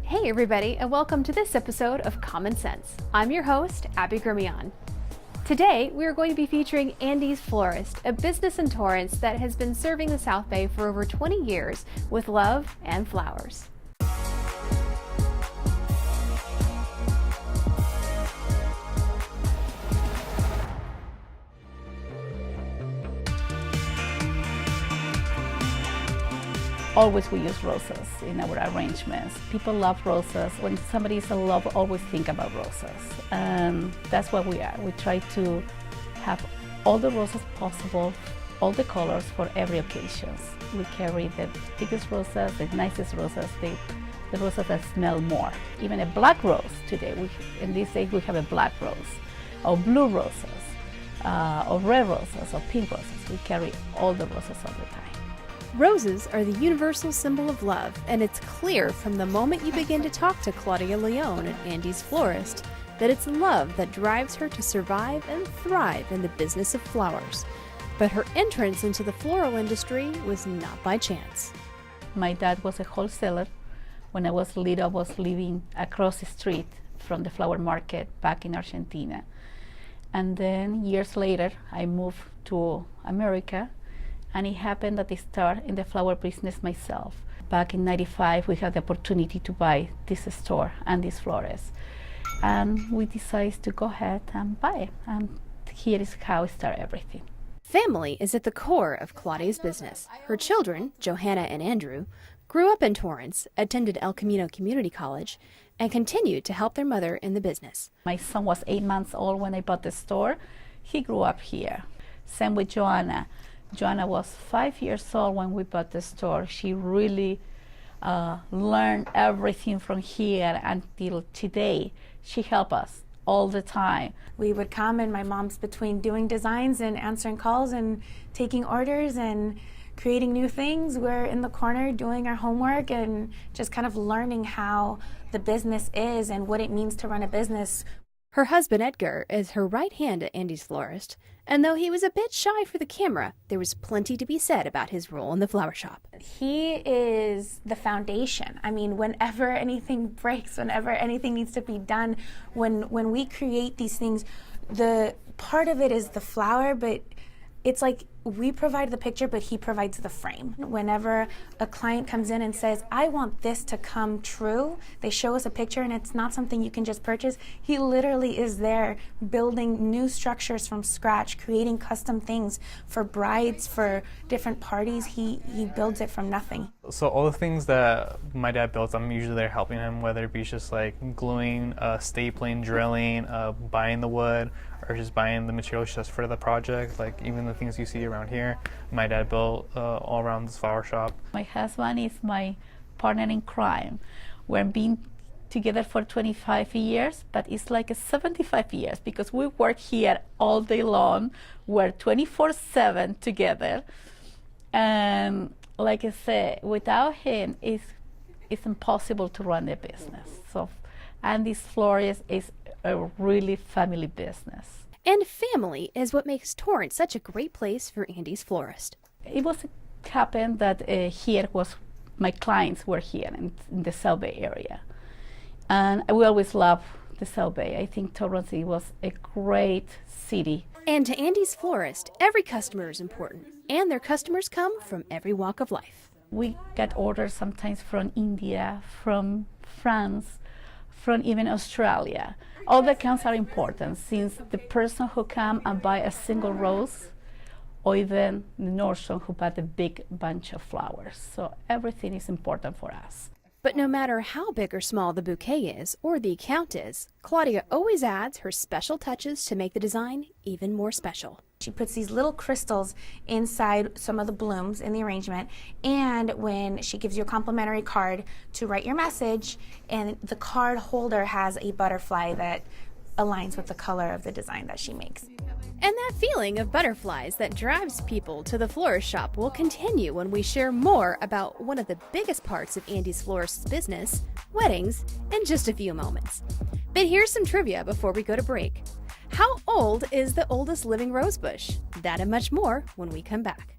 Hey everybody, and welcome to this episode of Common Sense. I'm your host, Abbie Gremillion. Today, we are going to be featuring Andy's Florist, a business in Torrance that has been serving the South Bay for over 20 years with love and flowers. Always we use roses in our arrangements. People love roses. When somebody is in love, always think about roses. And that's what we are. We try to have all the roses possible, all the colors for every occasion. We carry the biggest roses, the nicest roses, the roses that smell more. Even a black rose today. In this day we have a black rose, or blue roses, or red roses, or pink roses. We carry all the roses all the time. Roses are the universal symbol of love, and it's clear from the moment you begin to talk to Claudia Leone at Andy's Florist that it's love that drives her to survive and thrive in the business of flowers. But her entrance into the floral industry was not by chance. My dad was a wholesaler. When I was little, I was living across the street from the flower market back in Argentina. And then years later, I moved to America. And it happened that I started in the flower business myself. Back in '95, we had the opportunity to buy this store and this florist. And we decided to go ahead and buy it. And here is how it started everything. Family is at the core of Claudia's business. Her children, Johanna and Andrew, grew up in Torrance, attended El Camino Community College, and continued to help their mother in the business. My son was 8 months old when I bought the store. He grew up here. Same with Johanna. Joanna was 5 years old when we bought the store. She really learned everything from here until today. She helped us all the time. We would come, and my mom's between doing designs and answering calls and taking orders and creating new things. We're in the corner doing our homework and just kind of learning how the business is and what it means to run a business. Her husband, Edgar, is her right hand at Andy's Florist, and though he was a bit shy for the camera, there was plenty to be said about his role in the flower shop. He is the foundation. I mean, whenever anything breaks, whenever anything needs to be done, when we create these things, the part of it is the flower, but it's like we provide the picture, but he provides the frame. Whenever a client comes in and says, I want this to come true, they show us a picture and it's not something you can just purchase. He literally is there building new structures from scratch, creating custom things for brides, for different parties. He builds it from nothing. So all the things that my dad builds, I'm usually there helping him, whether it be just like gluing, stapling, drilling, buying the wood, or just buying the materials just for the project. Like even the things you see around here, my dad built all around this flower shop. My husband is my partner in crime. We've been together for 25 years, but it's like 75 years because we work here all day long. We're 24/7 together. And like I said, without him, it's impossible to run the business. So, and this florist is a really family business. And family is what makes Torrance such a great place for Andy's Florist. It was happened that here was my clients were here in the South Bay area, and we always love the South Bay. I think Torrance was a great city. And to Andy's Florist, every customer is important, and their customers come from every walk of life. We get orders sometimes from India, from France, from even Australia. All the accounts are important since the person who come and buy a single rose, or even the Nordstrom who bought a big bunch of flowers. So everything is important for us. But no matter how big or small the bouquet is or the account is, Claudia always adds her special touches to make the design even more special. She puts these little crystals inside some of the blooms in the arrangement, and when she gives you a complimentary card to write your message, and the card holder has a butterfly that aligns with the color of the design that she makes. And that feeling of butterflies that drives people to the florist shop will continue when we share more about one of the biggest parts of Andy's Florist's business, weddings, in just a few moments. But here's some trivia before we go to break. How old is the oldest living rosebush? That and much more when we come back.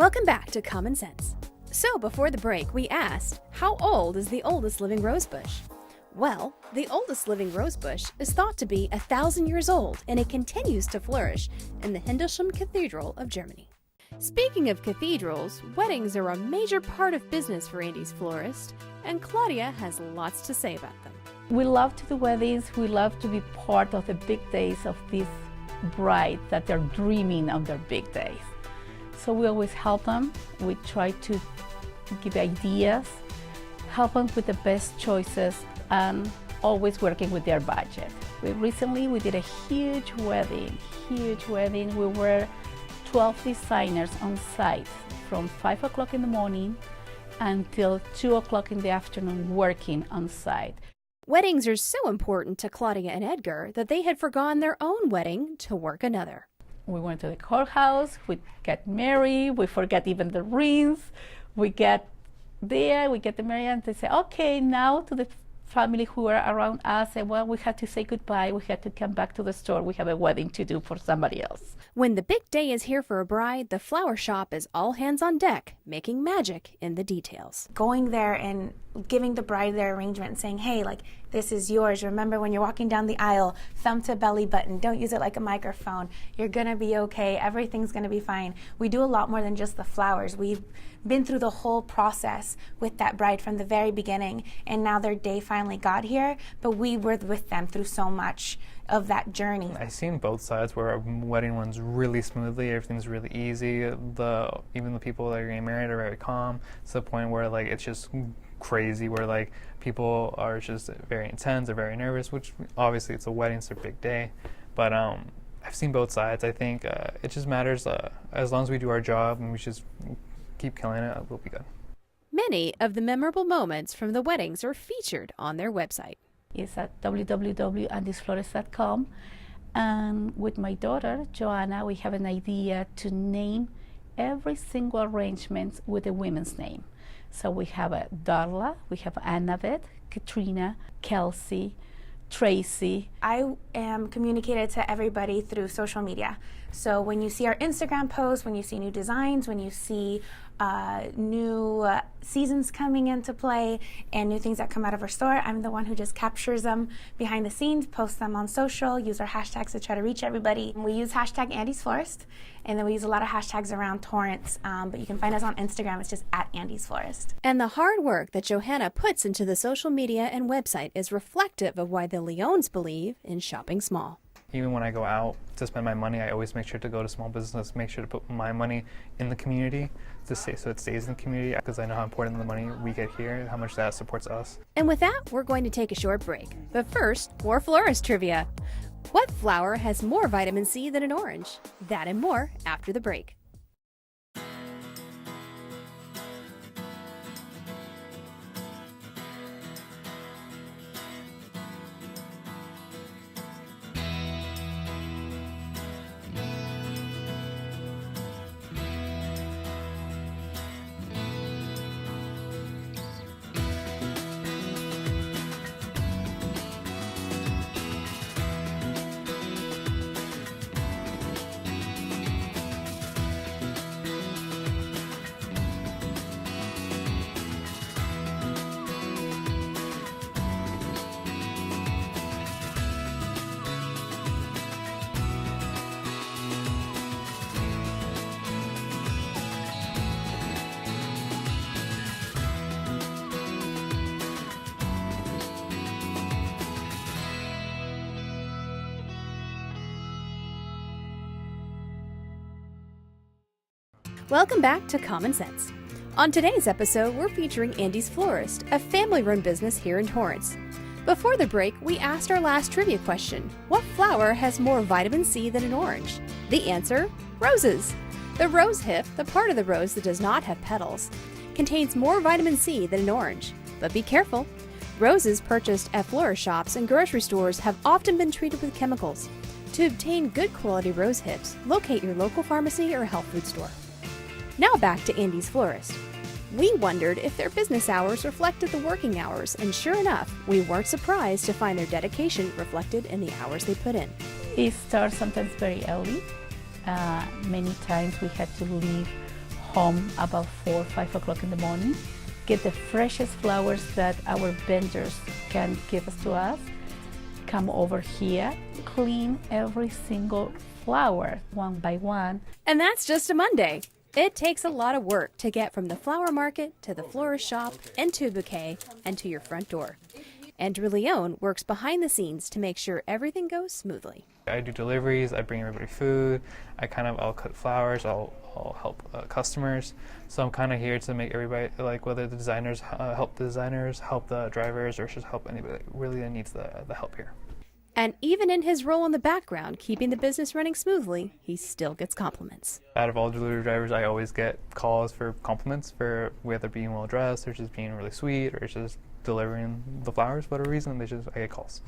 Welcome back to Common Sense. So before the break, we asked, how old is the oldest living rosebush? Well, the oldest living rosebush is thought to be 1,000 years old, and it continues to flourish in the Hildesheim Cathedral of Germany. Speaking of cathedrals, weddings are a major part of business for Andy's Florist, and Claudia has lots to say about them. We love to do weddings. We love to be part of the big days of these brides that they're dreaming of their big days. So we always help them. We try to give ideas, help them with the best choices, and always working with their budget. Recently we did a huge wedding. We were 12 designers on site from 5 o'clock in the morning until 2 o'clock in the afternoon working on site. Weddings are so important to Claudia and Edgar that they had forgone their own wedding to work another. We went to the courthouse, we get married, we forget even the rings. We get there, we get the married, and they say, okay, now to the family who are around us, and well, we had to say goodbye, we had to come back to the store, we have a wedding to do for somebody else. When the big day is here for a bride, the flower shop is all hands on deck, making magic in the details. Going there and giving the bride their arrangement and saying, hey, like, this is yours. Remember, when you're walking down the aisle, thumb to belly button. Don't use it like a microphone. You're going to be okay. Everything's going to be fine. We do a lot more than just the flowers. We've been through the whole process with that bride from the very beginning, and now their day finally got here, but we were with them through so much of that journey. I've seen both sides where a wedding runs really smoothly, everything's really easy. Even the people that are getting married are very calm, to the point where like it's just crazy, where like people are just very intense or very nervous, which obviously it's a wedding, it's a big day. But I've seen both sides. I think it just matters as long as we do our job and we just keep killing it, we'll be good. Many of the memorable moments from the weddings are featured on their website. It's at www.andysflorist.com, and with my daughter Joanna, we have an idea to name every single arrangement with a woman's name. So we have a Darla, we have Annabeth, Katrina, Kelsey, Tracy. I am communicated to everybody through social media. So when you see our Instagram posts, when you see new designs, when you see new seasons coming into play and new things that come out of our store, I'm the one who just captures them behind the scenes, posts them on social, use our hashtags to try to reach everybody. We use hashtag Andy's Florist, and then we use a lot of hashtags around Torrance, but you can find us on Instagram. It's just at Andy's Florist. And the hard work that Johanna puts into the social media and website is reflective of why the Leones believe in shopping small. Even when I go out to spend my money, I always make sure to go to small business, make sure to put my money in the community so it stays in the community, because I know how important the money we get here, how much that supports us. And with that, we're going to take a short break. But first, more florist trivia. What flower has more vitamin C than an orange? That and more after the break. Welcome back to Common Sense. On today's episode, we're featuring Andy's Florist, a family-run business here in Torrance. Before the break, we asked our last trivia question: what flower has more vitamin C than an orange? The answer: roses. The rose hip, the part of the rose that does not have petals, contains more vitamin C than an orange. But be careful. Roses purchased at florist shops and grocery stores have often been treated with chemicals. To obtain good quality rose hips, locate your local pharmacy or health food store. Now back to Andy's Florist. We wondered if their business hours reflected the working hours, and sure enough, we weren't surprised to find their dedication reflected in the hours they put in. It starts sometimes very early. Many times we had to leave home about 4 or 5 o'clock in the morning, get the freshest flowers that our vendors can give us to us, come over here, clean every single flower one by one. And that's just a Monday. It takes a lot of work to get from the flower market to the florist shop into a bouquet and to your front door. And Gremillion works behind the scenes to make sure everything goes smoothly. I do deliveries, I bring everybody food, I'll cut flowers, I'll help customers. So I'm kind of here to make everybody, like whether the designers help the designers, help the drivers, or just help anybody that really needs the help here. And even in his role in the background, keeping the business running smoothly, he still gets compliments. Out of all delivery drivers, I always get calls for compliments for whether being well dressed or just being really sweet or just delivering the flowers for whatever reason. I get calls.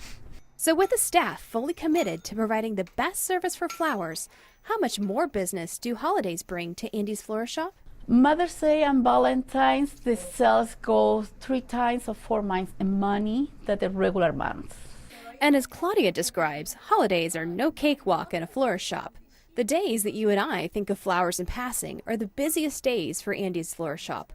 So with a staff fully committed to providing the best service for flowers, how much more business do holidays bring to Andy's Florist Shop? Mother's Day and Valentine's, the sales go 3 times or 4 times in money than the regular months. And as Claudia describes, holidays are no cakewalk in a florist shop. The days that you and I think of flowers in passing are the busiest days for Andy's Florist Shop.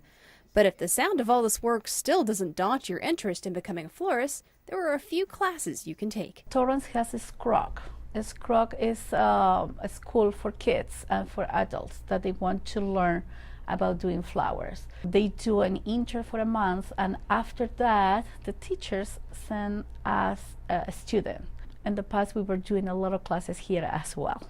But if the sound of all this work still doesn't daunt your interest in becoming a florist, there are a few classes you can take. Torrance has a SCROC. A SCROC is a school for kids and for adults that they want to learn about doing flowers. They do an intern for a month, and after that, the teachers send us a student. In the past, we were doing a lot of classes here as well.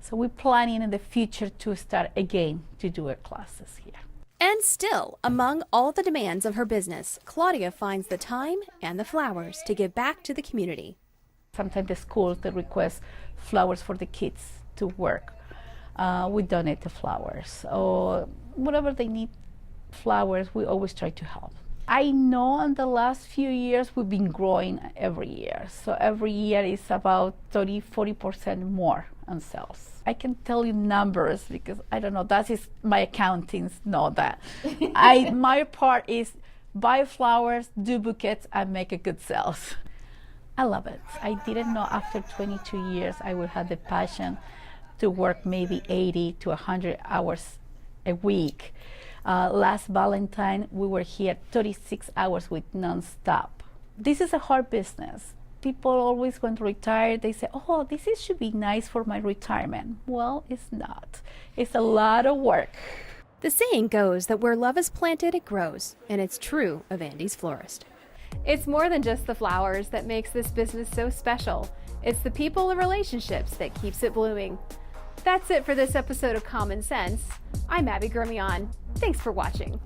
So we're planning in the future to start again to do our classes here. And still, among all the demands of her business, Claudia finds the time and the flowers to give back to the community. Sometimes the schools, they request flowers for the kids to work. We donate the flowers, or whatever they need flowers, we always try to help. I know in the last few years we've been growing every year. So every year is about 30-40% more on sales. I can tell you numbers because I don't know, that is my accountings know that. My part is buy flowers, do bouquets, and make a good sales. I love it. I didn't know after 22 years I would have the passion to work maybe 80 to 100 hours a week. Last Valentine, we were here 36 hours with non-stop. This is a hard business. People always, when retire, they say, oh, should be nice for my retirement. Well, it's not. It's a lot of work. The saying goes that where love is planted, it grows, and it's true of Andy's Florist. It's more than just the flowers that makes this business so special. It's the people and relationships that keeps it blooming. That's it for this episode of Common Sense. I'm Abbie Gremillion. Thanks for watching.